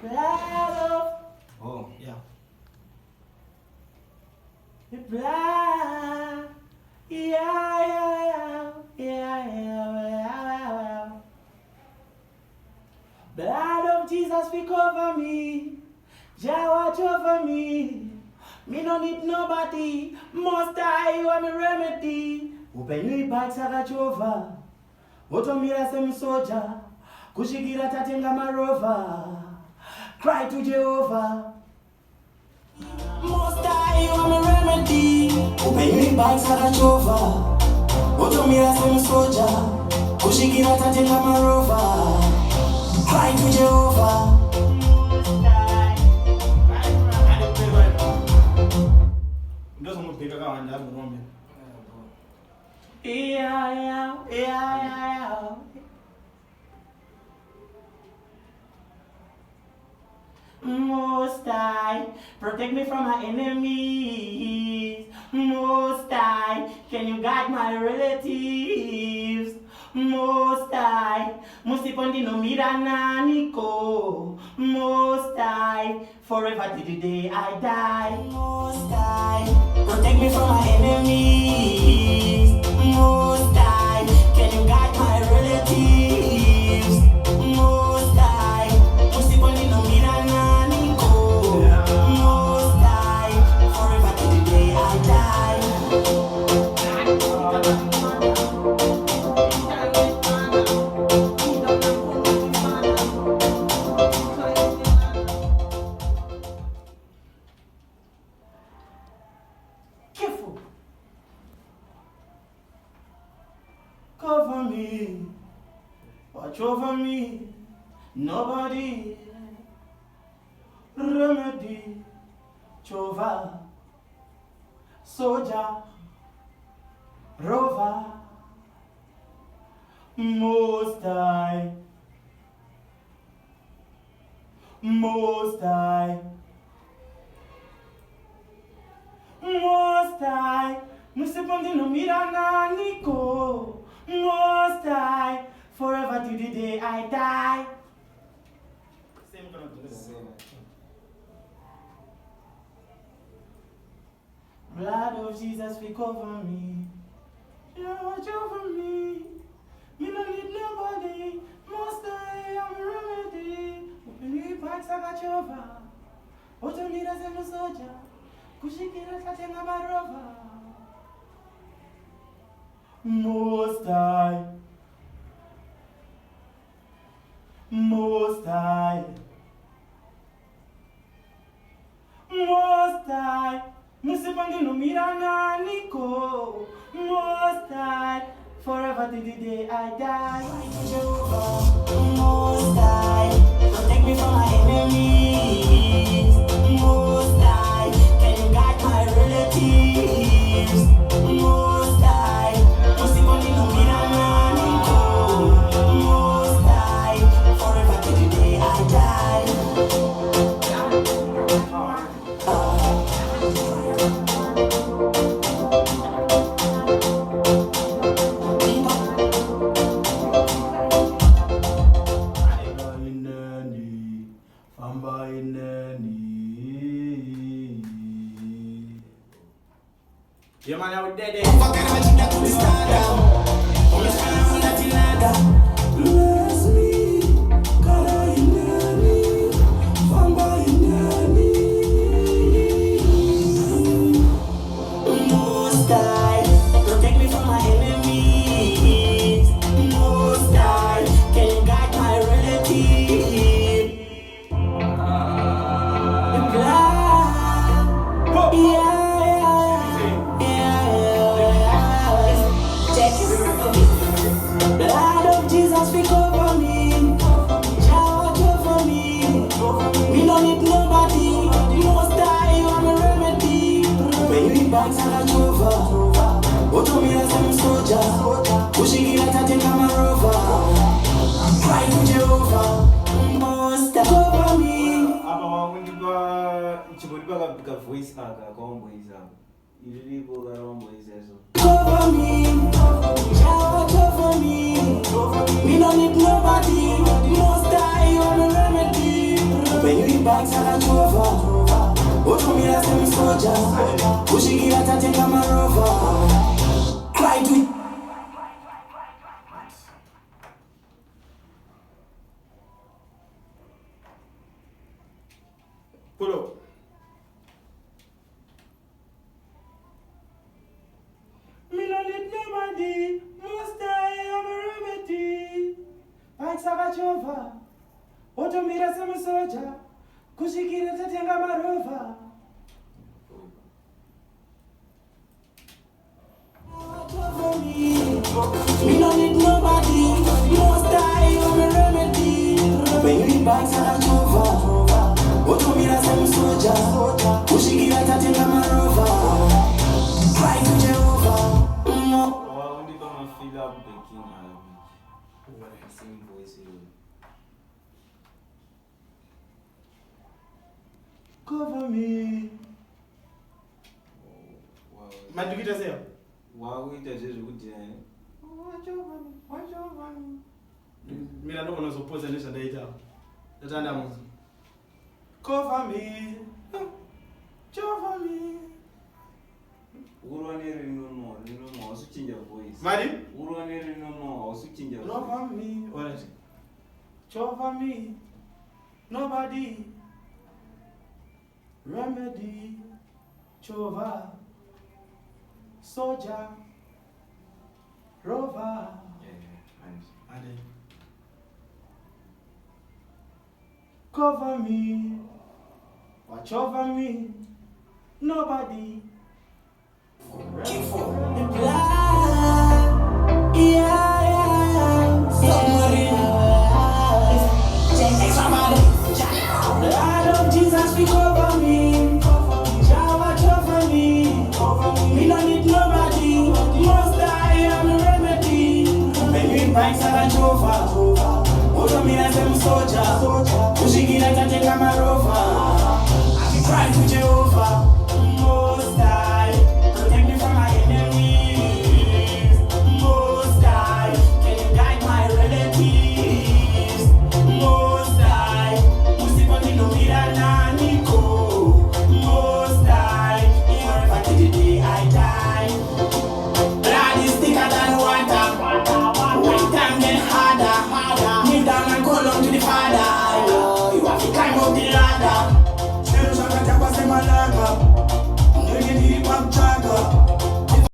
Blood of. Oh, yeah. The blood. Yeah. Blood of Jesus speak over me. Jah watch over me. Me no need nobody. Most I you are my remedy. Open your back Sarajova. Otomira sem soldier. Kushigira tatenga marova. Cry to Jehovah. Most I you are my remedy. Open your back Sarajova. Otomira sem soldier. Kushigira tatenga marova. Cry to Jehovah. Yeah. Most High, protect me from my enemies. Most High, can you guide my relatives? Most High, musipondi no mirananiko. Most High, forever till the day I die. Most High, protect me from my enemies. Most High, can you guide my relatives? Most High, musipondi no mirananiko. Most High, forever till the day I die. Careful. Cover me, watch over me, nobody remedy, Chova, soldier, rover, most high, most high, most high, musipondi no mirananiko. Most High, forever till the day I die. Blood of Jesus speak over me. Yeah, watch over me. Me no need nobody. Most High, I'm remedy. Open your back, Sagachova. Otomira zemu soja. Kushikira tatenga marova. Most High, Most High, Most High, musipondi no mirananiko. Most High, forever till the day I die. Jehovah, Most High, protect me from my enemies. Most High, can you guide my relatives? Most High, musipondi no mirananiko. Most High, forever till the day I die. Yeah, man, I was dead. Bless me, God, Most High, protect me from my enemies. Most High, can you guide my relative? The blood, blood of Jesus speak over me. Jah watch over me. Me no need nobody. Most High, you are my remedy. When you back Sarajova, Otomira sem soldier. Kushigira tatenga marova. Cry to Jehovah. Most High, cover me. Voice Cover me. Jah watch over me. Me no need nobody. Most High, you are my remedy. When bikes and a Jova. Otomira semi soldier. Kushigira tatenga marova. Cry to it. Pull up. Me no need nobody. Most I am a remedy. Bikes and a Jova. Otomira semi soldier. Kushikira tatenga marova. Me no need nobody. Most I am a remedy. Baby bikes and a Jova. Otomira semi soldier. Kushikira tatenga marova. Cry to Jehovah. Why would you gonna feel up the king and sing voice here? Cover me. Madukita seo. Why would you just would Watch over me. Mina ndo unazopoza nisha daita. Natanda mwanzo. Cover me. Cover me. Urwanere no switching voice. Mari? Urwanere no switching voice. Cover me. Alright. Cover me. Nobody. Remedy. Chova. Soldier. Rover. And Cover me. Watch over me. Nobody. Keep for the blood. Yeah. Submarine. The blood of Jesus will cover me. Jah watch over me. Me no need nobody. Most I am a remedy. Baby bikes and a Jova. Otomira semi soldier. Kushigira tatenga marova. I cry to Jehovah.